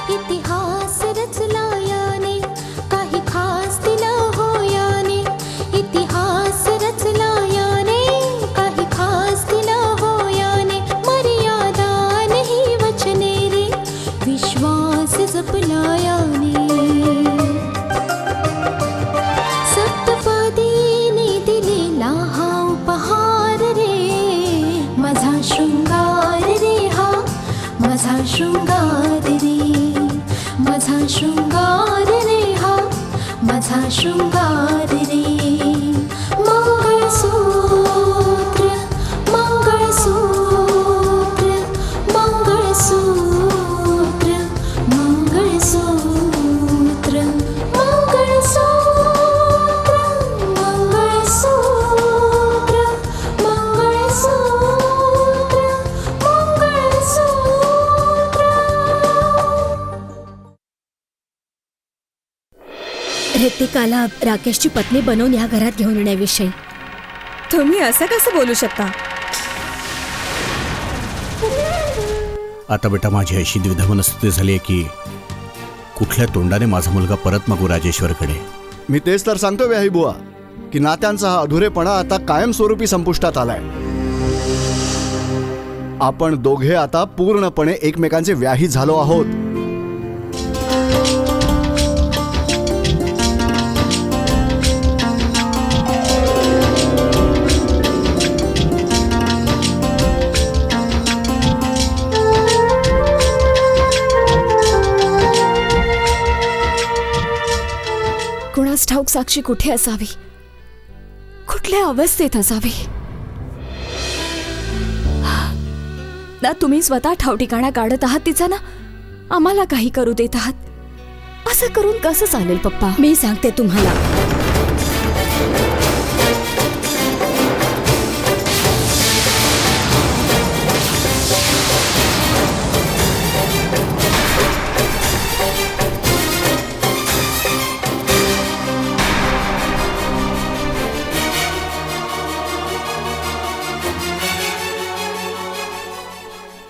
इतिहास रचला याने, काही खास दिला हो याने. इतिहास रचला याने, काही खास दिला हो याने. मर्यादा नहीं वचने रे, विश्वास जपला याने. सप्तपदीने दिलेला हा उपहार रे, माझा शृंगार रे हा, माझा शृंगार रे. माझा शृंगार रे हा, माझा शृंगार रे. मंगळसूत्र, मंगळसूत्र, मंगळसूत्र, मंगळसूत्र, मंगळसूत्र, मंगळसूत्र, मंगळसूत्र, मंगळसूत्र. ऋतिकाला राकेशची पत्नी बनवून या घरात घेऊन येण्याविषयी तुम्ही असं कसं बोलू शकता? आता बेटा माझी अशी द्विधा मनस्थिती झाली आहे की कुठल्या तोंडाने माझा मुलगा परत मागू राजेश्वरकडे. मी तेच तर सांगतो व्याही बुवा की नात्यांचा हा अधुरेपणा आता कायमस्वरूपी संपुष्टात आलाय. आपण दोघे आता पूर्णपणे एकमेकांचे व्याही झालो आहोत. कुणास ठाऊक साक्षी कुठे असावी, कुठल्या अवस्थेत असावी. ना तुम्ही स्वतः ठावठिकाणा काढत आहात तिचा, ना आम्हाला काही करू देत आहात. असं करून कसं चालेल पप्पा? मी सांगते तुम्हाला,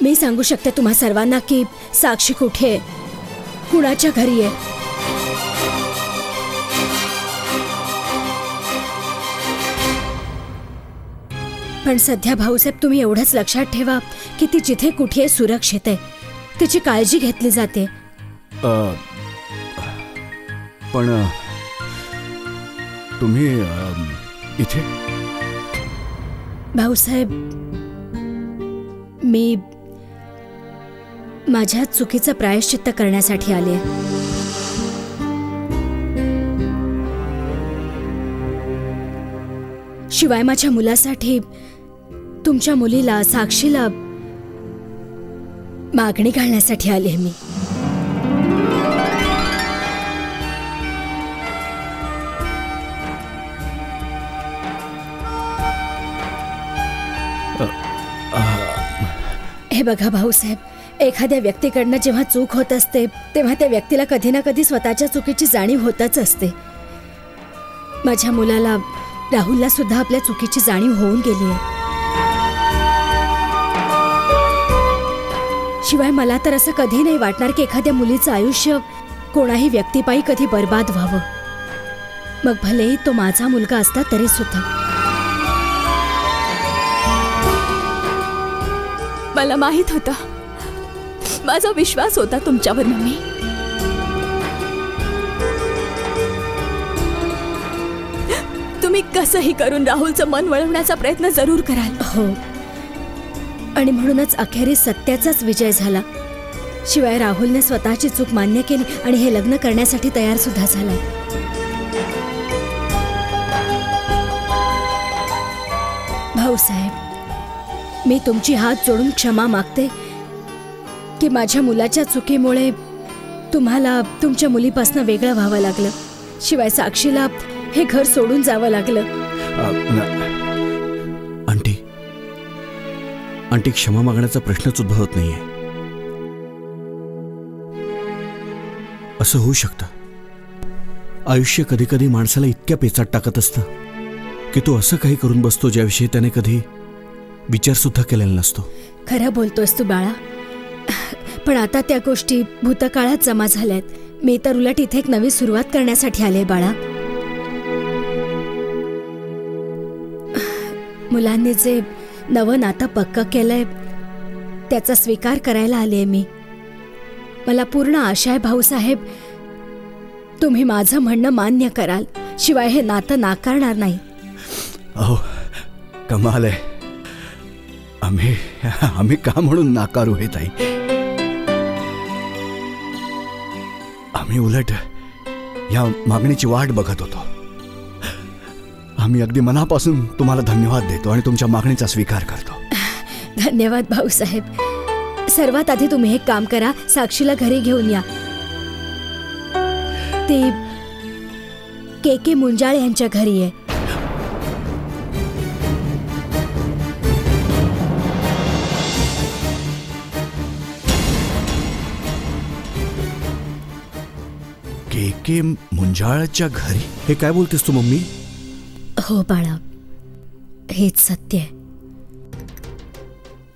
मी सांगू शकते तुम्हा सर्वांना की साक्षी कुठे आहे, कुणाच्या घरी आहे. पण सध्या भाऊसाहेब तुम्ही एवढंच लक्षात ठेवा की ती जिथे कुठे आहे सुरक्षित आहे, तिची काळजी घेतली जाते. पण तुम्ही इथे भाऊसाहेब, मी माझ्या चुकीचं प्रायश्चित्त करण्यासाठी आले. शिवाय माझ्या मुलासाठी तुमच्या मुलीला साक्षीला मागणी घालण्यासाठी आले मी. हे बघा भाऊसाहेब, एखाद्या व्यक्तीकडनं जेव्हा चूक होत असते तेव्हा त्या व्यक्तीला कधी ना कधी स्वतःच्या चुकीची जाणीव होतच असते. माझ्या मुलाला, राहुलला सुद्धा आपल्या चुकीची जाणीव होऊन गेली आहे. शिवाय मला तर असं कधी नाही वाटणार की एखाद्या मुलीचं आयुष्य कोणाही व्यक्तीपायी कधी बर्बाद व्हावं, मग भलेही तो माझा मुलगा असता तरी सुद्धा. मला माहित होता, माझा विश्वास होता तुमच्यावर मम्मी. तुम्ही कसंही करून राहुलचं मन वळवण्याचा प्रयत्न जरूर कराल. हो, आणि म्हणूनच अखेरीस सत्याचाच विजय झाला. शिवाय राहुलने स्वतःची चूक मान्य केली आणि हे लग्न करण्यासाठी तयार सुद्धा झाला. भाऊसाहेब, मी तुमची हात जोडून क्षमा मागते की माझ्या मुलाच्या चुकीमुळे तुम्हाला तुमच्या मुलीपासून वेगळं व्हावं लागलं. शिवाय साक्षीला हे घर सोडून जावं लागलं. आंटी, आंटी, क्षमा मागण्याचा प्रश्नच उद्भवत नाहीये. असं होऊ शकतं. आयुष्य कधी कधी माणसाला इतक्या पेचात टाकत असतं की तो असं काही करून बसतो ज्याविषयी त्याने कधी विचार सुद्धा केलेला नसतो. खरं बोलतोयस तू बाळा, पण आता त्या गोष्टी भूतकाळात जमा झाल्यात. मी तर उलट इथे एक नवी सुरुवात करण्यासाठी आले बाळा. मुलांनी जे नवं नातं पक्क केलंय त्याचा स्वीकार करायला आले मी. मला पूर्ण आशा आहे भाऊसाहेब, तुम्ही माझं म्हणणं मान्य कराल, शिवाय हे नातं नाकारणार नाही. अहो कमाल आहे. आम्ही का म्हणून नाकारू हे ताई? आम्ही उलट या मागणीची वाट बघत होतो. आम्ही अगदी मनापासून तुम्हाला धन्यवाद देतो आणि तुमच्या मागणीचा स्वीकार करतो. धन्यवाद भाऊसाहेब. सर्वात आधी तुम्ही एक काम करा, साक्षीला घरी घेऊन या. ती के मुंजाळे यांच्या घरी आहे. के मुंजाळच्या घरी? हे काय बोलतेस तू मम्मी? हो बाळा, हेच सत्य आहे.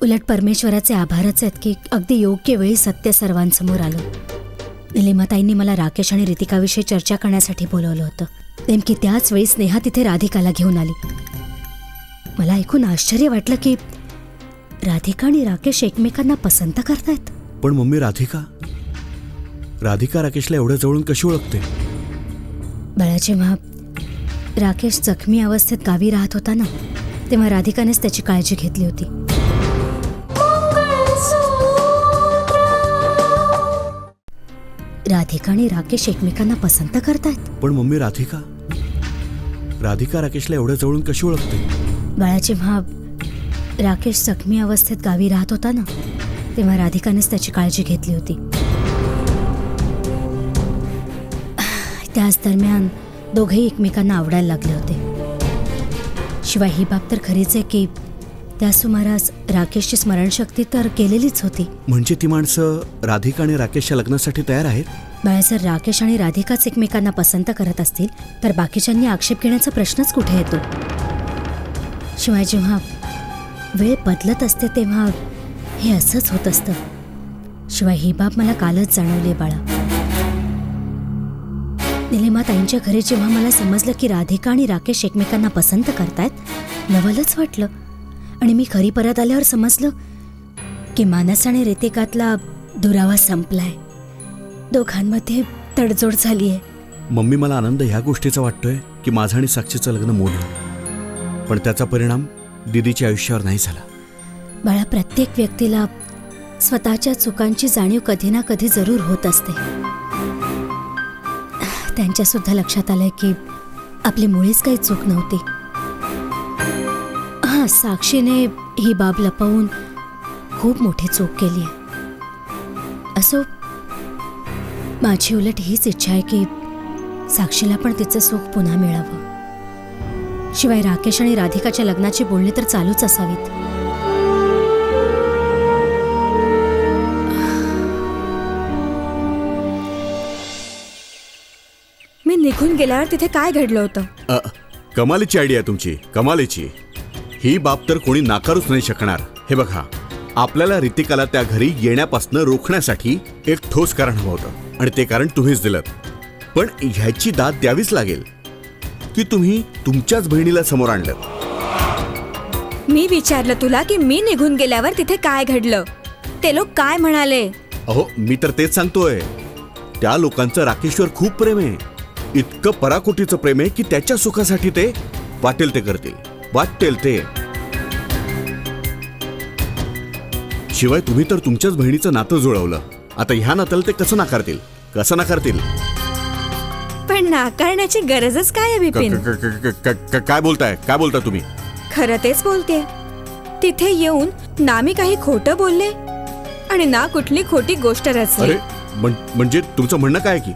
उलट परमेश्वराचे आभारच आहेत की अगदी योग्य वेळी सत्य सर्वांसमोर आलं. निलिमाताईंनी मला राकेश आणि रितिकाविषयी चर्चा करण्यासाठी बोलवलं होतं. नेमकी त्याच वेळी स्नेहा तिथे राधिकाला घेऊन आली. मला ऐकून आश्चर्य वाटलं की राधिका आणि राकेश एकमेकांना पसंत करतायत. पण मम्मी, राधिका राकेशला एवढ्या जवळून कशी ओळखते? बाळा, जेव्हा राकेश जखमी अवस्थेत गावी राहत होता ना, तेव्हा राधिकानेच त्याची काळजी घेतली होती. राधिका आणि राकेश एकमेकांना पसंत करतायत. पण मम्मी, राधिका राकेशला एवढ्या जवळून कशी ओळखते? बाळा, जेव्हा राकेश जखमी अवस्थेत गावी राहत होता ना, तेव्हा राधिकानेच त्याची काळजी घेतली होती. त्याच दरम्यान दोघेही एकमेकांना आवडायला लागले होते. शिवाय ही बाब तर खरीच आहे की त्या सुमारास राकेशची स्मरणशक्ती तर गेलेलीच होती. म्हणजे ती माणसं राधिका आणि राकेशच्या लग्नासाठी तयार आहेत? बाळा, जर राकेश आणि राधिकाच एकमेकांना पसंत करत असतील तर बाकीच्यांनी आक्षेप घेण्याचा प्रश्नच कुठे येतो. शिवाय जेव्हा वेळ बदलत असते तेव्हा हे असंच होत असतं. शिवाय ही बाब मला कालच जाणवली बाळा. निलिमाताईंच्या घरी जेव्हा मला समजलं की राधिका आणि राकेश एकमेकांना पसंत करतायत, नवलच वाटलं. आणि मी घरी परत आल्यावर समजलं की मानस आणि रितिकातला दुरावा संपलाय. दोघांमध्ये तडजोड झालीये. मम्मी, मला आनंद ह्या गोष्टीचा वाटतोय की माझं आणि साक्षीचं लग्न मोडलं, पण त्याचा परिणाम दीदीच्या आयुष्यावर नाही झाला. बाळा, प्रत्येक व्यक्तीला स्वतःच्या चुकांची जाणीव कधी ना कधी जरूर होत असते. त्यांच्या सुद्धा लक्षात आलंय की आपली मुळीच काही चूक नव्हती. हां, साक्षीने ही बाब लपवून खूप मोठी चूक केली आहे. असो, माझी उलट हीच इच्छा आहे की साक्षीला पण तिचं सुख पुन्हा मिळावं. शिवाय राकेश आणि राधिकाच्या लग्नाची बोलणी तर चालूच असावीत. मी निघून गेल्यावर तिथे काय घडलं होतं? कमालीची आयडिया तुमची, कमालीची. ही बाब तर कोणी नाकारूच नाही शकणार. हे बघा, आपल्याला रितिकाला त्या घरी येण्यापासून रोखण्यासाठी एक ठोस कारण हवं होतं आणि ते कारण तुम्हीच दिलं. पण ह्याची दाद द्यावीच लागेल की तुम्ही तुमच्याच बहिणीला समोर आणलं. मी विचारलं तुला की मी निघून गेल्यावर तिथे काय घडलं, ते लोक काय म्हणाले? अहो, मी तर तेच सांगतोय. त्या लोकांचं राकेशवर खूप प्रेम आहे. इतकं पराकोटीचं प्रेम आहे की त्याच्या सुखासाठी ते वाटेल ते करतील, वाटेल ते. शिवाय तुम्ही तर तुमच्याच बहिणीचं नातं जुळवलं. आता ह्या नात्याला ते कसं नाकारतील? पण नाकारण्याची गरजच काय आहे विपिन? काय बोलताय तुम्ही? खरं तेच बोलते. तिथे येऊन ना मी काही खोटं बोलले आणि ना कुठली खोटी गोष्ट रचली. अरे, म्हणजे तुमचं म्हणणं काय की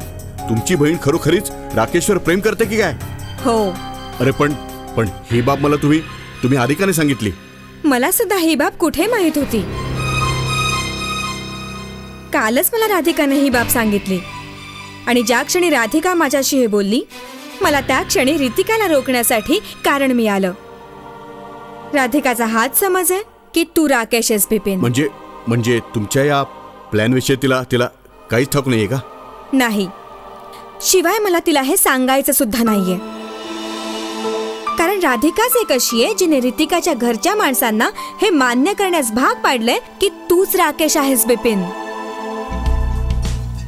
तुमची बहीण खरोखरीच राकेशवर प्रेम करते की काय? हो. अरे पण ही बाब मला तुम्ही आधी का नाही सांगितली? मला सुद्धा ही बाब कुठे माहित होती. कालच मला राधिकाने ही बाब सांगितली आणि ज्या क्षणी राधिका माझ्याशी हे बोलली, मला त्या क्षणी रितिकाला रोखण्यासाठी कारण मिळालं. राधिकाचा हाच समज आहे की तू राकेश आहेस बिपिन? म्हणजे तुमच्या या प्लॅनविषयी तिला काहीच ठाऊक नाहीये का? नाही. शिवाय मला तिला हे सांगायचं सुद्धा नाहीये. कारण राधिकाच एक अशी आहे जिने रितिकाच्या घरच्या माणसांना हे मान्य करण्यास भाग पाडलंय की तूच राकेश आहेस बिपिन.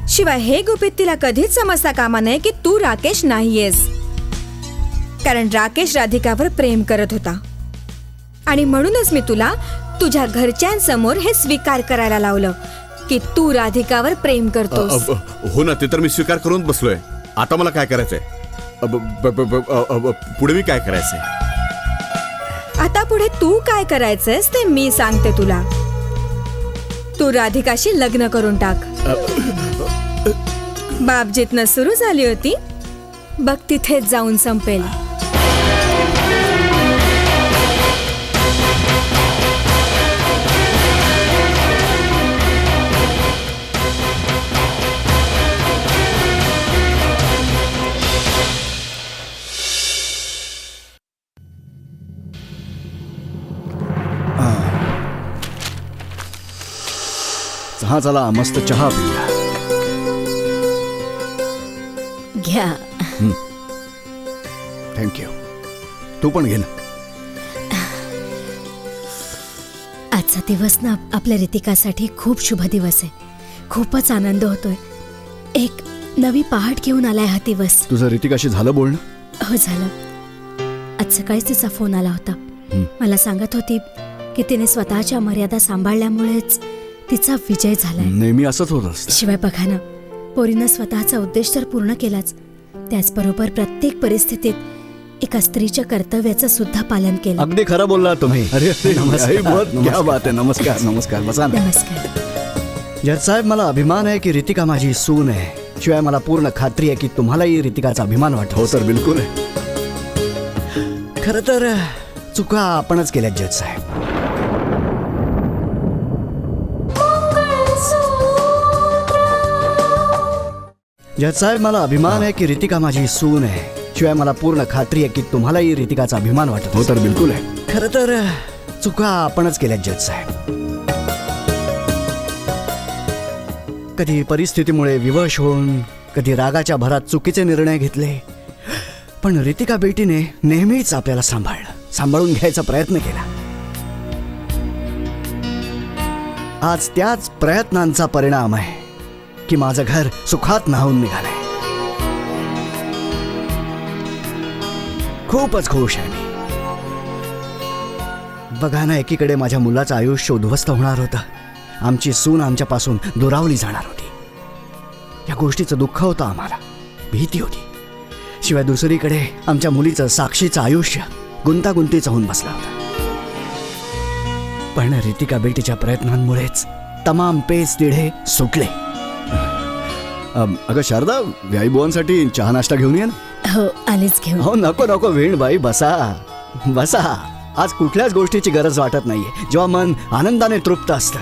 शिवाय हे गुपित तिला कधीच समजता कामा नये की तू राकेश नाहीयेस. कारण राकेश राधिकावर प्रेम करत होता आणि म्हणूनच मी तुला तुझ्या घरच्यांसमोर हे स्वीकार करायला लावलं की तू राधिकावर प्रेम करतोस. हो ना, ते तर मी स्वीकार करून बसलोय. आता मला काय करायचंय? पुढे मी काय करायचंय? आता पुढे तू काय करायचंयस ते मी सांगते तुला. तू राधिकाशी लग्न करून टाक. बाबजीतनं सुरू झाली होती बघ तिथेच जाऊन संपेल. हा चला मस्त चहा पिऊया. घ्या. थँक्यू. तू पण घे ना. आजचा दिवस ना आपल्या रितिकासाठी खूप शुभ दिवस आहे. खूपच आनंद होतोय. एक नवी पहाट घेऊन आलाय हा दिवस. तुझं रितिकाशी झालं बोलणं? हो झालं. आज सकाळीच तिचा फोन आला होता. मला सांगत होती की तिने स्वतःच्या मर्यादा सांभाळल्यामुळेच तिचा विजय झालाय. नेहमी असंच होत असतं. शिवाय बघा ना, पोरीनं स्वतःचा उद्देश तर पूर्ण केलाच, त्याचबरोबर प्रत्येक परिस्थितीत एका स्त्रीच्या कर्तव्याचं सुद्धा पालन केलं. अगदी खरं बोलला तुम्ही. अरे नमस्कार. क्या बात आहे. नमस्कार नमस्कार. बसा ना. नमस्कार. जज साहेब, मला अभिमान आहे की रितिका माझी सून आहे. शिवाय मला पूर्ण खात्री आहे की तुम्हालाही रितिकाचा अभिमान वाटतो. हो सर, बिलकुल आहे. खरं तर चुका आपणच केल्या जज साहेब. जज साहेब, मला अभिमान आहे की रितिका माझी सून आहे. शिवाय मला पूर्ण खात्री आहे की तुम्हालाही रितिकाचा अभिमान वाटतो. हो तर बिलकुल आहे. खरं तर चुका आपणच केल्या जज साहेब. कधी परिस्थितीमुळे विवश होऊन, कधी रागाच्या भरात चुकीचे निर्णय घेतले. पण रितिका बेटीने नेहमीच आपल्याला सांभाळून घ्यायचा प्रयत्न केला. आज त्याच प्रयत्नांचा परिणाम आहे की माझं घर सुखात न्हाऊन निघालंय. खूपच खुश आहे मी. बघा ना, एकीकडे माझ्या मुलाचं आयुष्य उद्ध्वस्त होणार होतं. आमची सून आमच्यापासून दुरावली जाणार होती. या गोष्टीचं दुःख होतं आम्हाला, भीती होती. शिवाय दुसरीकडे आमच्या मुलीचं, साक्षीचं आयुष्य गुंतागुंतीचं होऊन बसलं होतं. पण रितिका बेटीच्या प्रयत्नांमुळेच तमाम पेच तिढे सुटले. अगं शारदा, व्याई बुवांसाठी चहा नाश्ता घेऊन ये ना. हो, आलेच घेऊन. हो, नको वेणबाई, बसा. आज कुठल्याच गोष्टीची गरज वाटत नाहीये. जेव्हा मन आनंदाने तृप्त असतं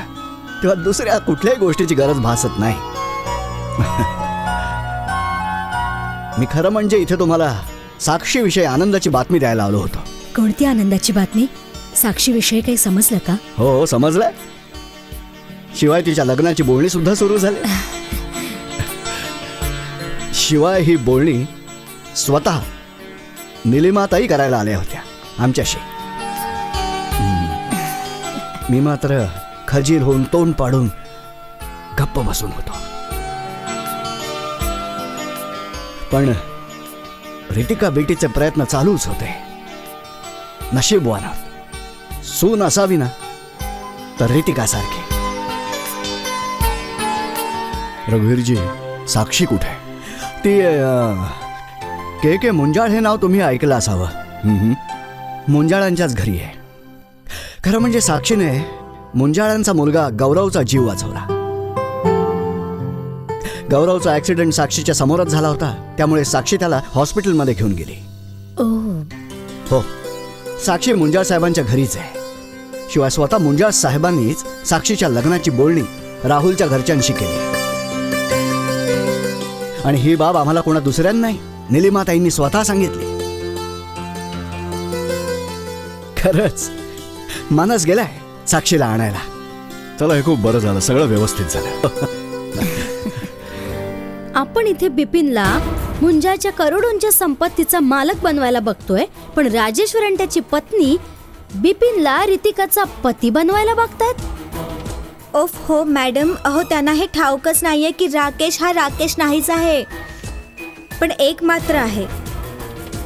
तेव्हा दुसऱ्या कुठल्याही गोष्टीची गरज भासत नाही. मी खरं म्हणजे इथे तुम्हाला साक्षीविषयी आनंदाची बातमी द्यायला आलो होतो. कोणती आनंदाची बातमी? साक्षीविषयी काही समजलं का? हो, समजलं. शिवाय तिच्या लग्नाची बोलणी सुद्धा सुरू झाली. शिवाय ही बोलणी स्वतः निलिमाताई करायला आल्या होत्या आमच्याशी. मी मात्र खजील होऊन तोंड पाडून गप्प बसून होतो. पण रितिका बेटीचे प्रयत्न चालूच होते. नशीबवान सून असावी ना तर रितिकासारखी. रघुवीरजी, साक्षी कुठे? ती के मुंजाळ हे नाव तुम्ही ऐकलं असावं. मुंजाळांच्याच घरी आहे. खरं म्हणजे साक्षीने मुंजाळांचा मुलगा गौरवचा जीव वाचवला. गौरवचा ऍक्सिडेंट साक्षीच्या समोरच झाला होता. त्यामुळे साक्षी त्याला हॉस्पिटलमध्ये घेऊन गेली. हो, साक्षी मुंजाळ साहेबांच्या घरीच आहे. शिवाय स्वतः मुंजाळ साहेबांनीच साक्षीच्या लग्नाची बोलणी राहुलच्या घरच्यांशी केली. आणि ही बाब आम्हाला कोणा दुसऱ्यांना नाही, निलिमाताईंनी स्वतः सांगितली. खरंच मानस गेलाय साक्षीला आणायला. चला, हे खूप बरं झालं, सगळं व्यवस्थित झालं. आपण इथे बिपिनला मुंजाच्या करोडोंच्या संपत्तीचा मालक बनवायला बघतोय, पण राजेश्वर आणि त्याची पत्नी बिपिनला रितिकाचा पती बनवायला बघतायत. ओफ हो मॅडम, अहो त्यांना हे ठाऊकच नाहीये की राकेश हा राकेश नाहीच आहे. पण एक मात्र आहे,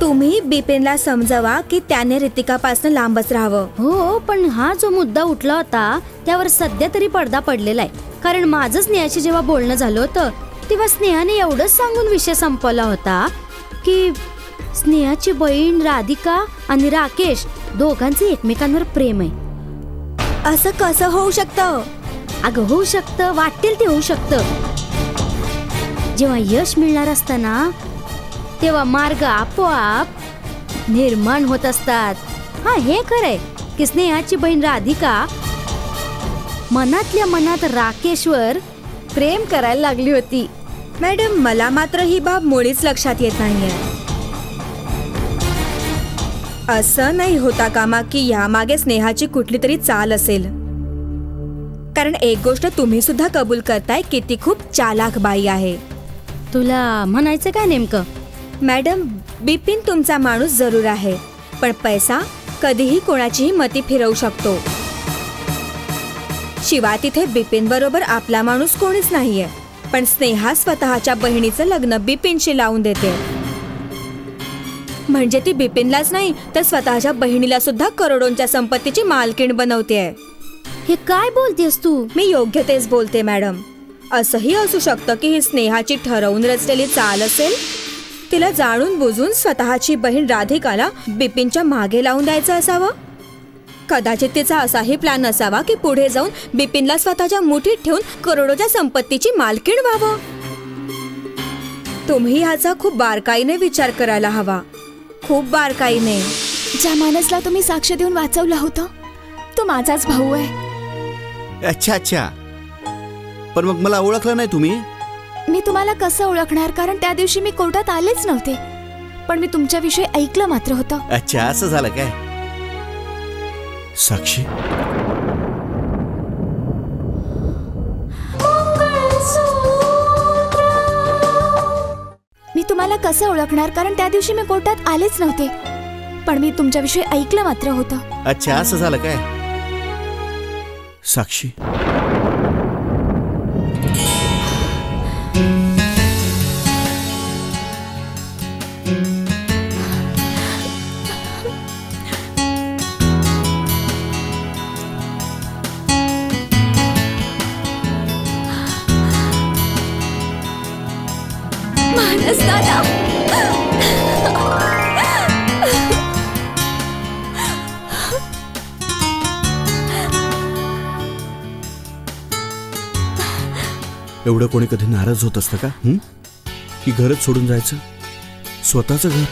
तुम्ही बिपिनला समजावा की त्याने रितिकापासून लांबच राहावं. हो, पण हा जो मुद्दा उठला होता त्यावर सध्या तरी पडदा पडलेला आहे. कारण माझं स्नेहाशी जेव्हा बोलणं झालं होतं तेव्हा स्नेहाने एवढंच सांगून विषय संपवला होता की स्नेहाची बहीण राधिका आणि राकेश दोघांचे एकमेकांवर प्रेम आहे. असं कसं होऊ शकतं? अगं होऊ शकतं, वाटेल ते होऊ शकतं. जेव्हा यश मिळणार असतं ना तेव्हा मार्ग आपोआप निर्माण होत असतात. हा, हे खरंय की स्नेहाची बहीण राधिका मनातल्या मनात राकेशवर प्रेम करायला लागली होती. मॅडम, मला मात्र ही बाब मुळीच लक्षात येत नाहीये. असं नाही होता कामा की यामागे स्नेहाची कुठली तरी चाल असेल. कारण एक गोष्ट तुम्ही सुद्धा कबूल करताय की ती खूप चालाक बाई आहे. तुला म्हणायचं काय नेमकं? मॅडम, बिपिन तुमचा माणूस जरूर आहे, पण पैसा कधीही कोणाचीही मती फिरवू शकतो. शिवाय तिथे बिपिन बरोबर आपला माणूस कोणीच नाहीये. पण स्नेहा स्वतःच्या बहिणीचं लग्न बिपिनशी लावून देते. म्हणजे ती बिपिनलाच नाही तर स्वतःच्या बहिणीला सुद्धा करोडोंच्या संपत्तीची मालकीण बनवते. हे काय बोलतेस तू? मी योग्य तेच बोलते मॅडम. असंही असू शकतं की ही स्नेहाची ठरवून रचलेली चाल असेल. तिला जाणून बुजून स्वतःची बहीण राधिकाला बिपिनच्या मागे लावून द्यायचं असावं. कदाचित तिचा असाही प्लॅन असावा की पुढे जाऊन बिपिनला स्वतःच्या मुठीत ठेवून करोडोच्या संपत्तीची मालकीण व्हावं. तुम्ही ह्याचा खूप बारकाईने विचार करायला हवा, खूप बारकाईने. ज्या मानसला तुम्ही साक्ष देऊन वाचवलं होतं तो माझाच भाऊ आहे. अच्छा अच्छा, पण मग मला ओळखलं नाही तुम्ही? मी तुम्हाला कसं ओळखणार, कारण त्या दिवशी मी कोर्टात आलेच नव्हते. पण मी तुमच्याविषयी ऐकलं मात्र होतं. अच्छा, असं झालं काय? साक्षी, मी तुम्हाला कसं ओळखणार, कारण त्या दिवशी मी कोर्टात आलेच नव्हते. पण मी तुमच्याविषयी ऐकलं मात्र होतं. अच्छा, असं झालं काय? साक्षी, मानस दादा, एवढं कोणी कधी नाराज होत असतं का? की घरच सोडून जायचं, स्वतःचं घर?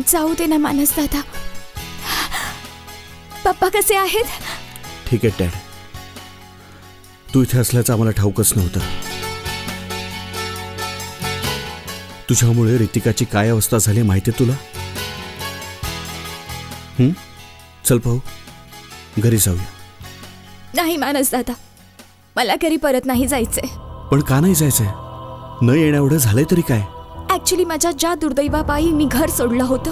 जाऊ दे ना मानस दादा. पप्पा कसे आहेत? ठीक आहे डॅड, तू इथे असल्याचं आम्हाला ठाऊकच नव्हतं. तुझ्यामुळे रितिकाची काय अवस्था झाली माहितीये तुला? चल पाहू, घरी जाऊया. नाही मानस दादा, मला घरी परत नाही जायचंय. पण का नाही जायचंय? न येण्या एवढं झालंय तरी काय? ऍक्च्युली माझ्या ज्या दुर्दैवापायी मी घर सोडलं होतं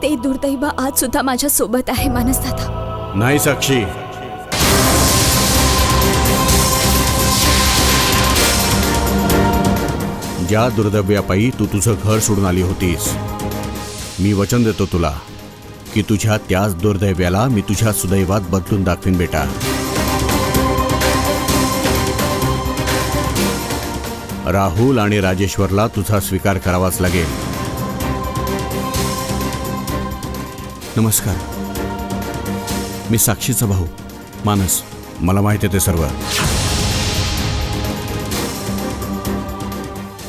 ते दुर्दैव आज सुद्धा माझ्या सोबत आहे मानस दादा. नाही साक्षी, ज्या दुर्दैव्यापायी तू तुझं घर सोडून आली होतीस, मी वचन देतो तुला की तुझ्या त्याच दुर्दैव्याला मी तुझ्या सुदैवात बदलून दाखवीन बेटा. राहुल आणि राजेश्वरला तुझा स्वीकार करावाच लागेल. नमस्कार, मी साक्षीचा भाऊ मानस. मला माहिती आहे ते सर्व,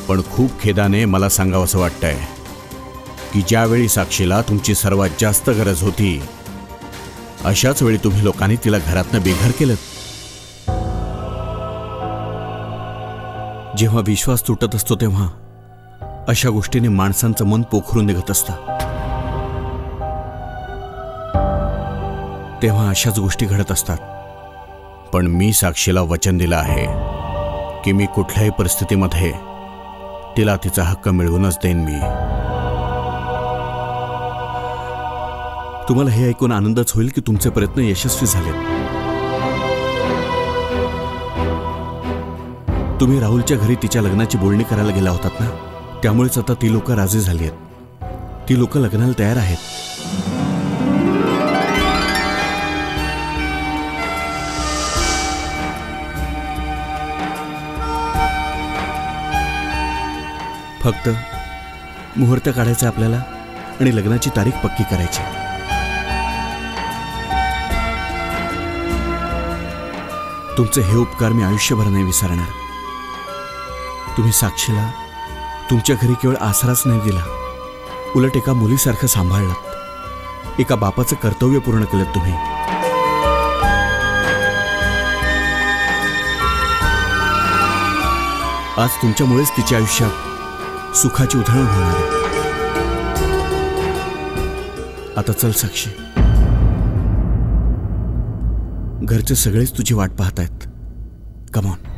पण खूप खेदाने मला सांगावंसं वाटतंय की ज्यावेळी साक्षीला तुमची सर्वात जास्त गरज होती अशाच वेळी तुम्ही लोकांनी तिला घरातनं बेघर केलं. जेव्हा विश्वास तुटत असतो तेव्हा अशा गोष्टीने माणसांचं मन पोखरून निघत असतं. तेव्हा अशाच गोष्टी घडत असतात. पण मी साक्षीला वचन दिलं आहे की मी कुठल्याही परिस्थितीमध्ये तिला तिचा हक्क मिळवूनच देईन. मी तुम्हाला हे ऐकून आनंदच होईल की तुमचे प्रयत्न यशस्वी झालेत. तुम्ही राहुलच्या घरी तिच्या लग्नाची बोलणी करायला गेला होतात ना, त्यामुळेच आता ती लोक राजी झाली आहेत. ती लोक लग्नाला तयार आहेत. फक्त मुहूर्त काढायचा आपल्याला आणि लग्नाची तारीख पक्की करायची. तुमचे हे उपकार मी आयुष्यभर नाही विसरणार. तुम्ही साक्षीला तुमच्या घरी केवळ आसराच नाही दिला, उलट एका मुलीसारखं सांभाळलं. एका बापाचं कर्तव्य पूर्ण केलं तुम्ही. आज तुमच्यामुळेच तिच्या आयुष्यात सुखाची उधळण होणार आहे. आता चल साक्षी, घरचे सगळेच तुझी वाट पाहत आहेत. Come on.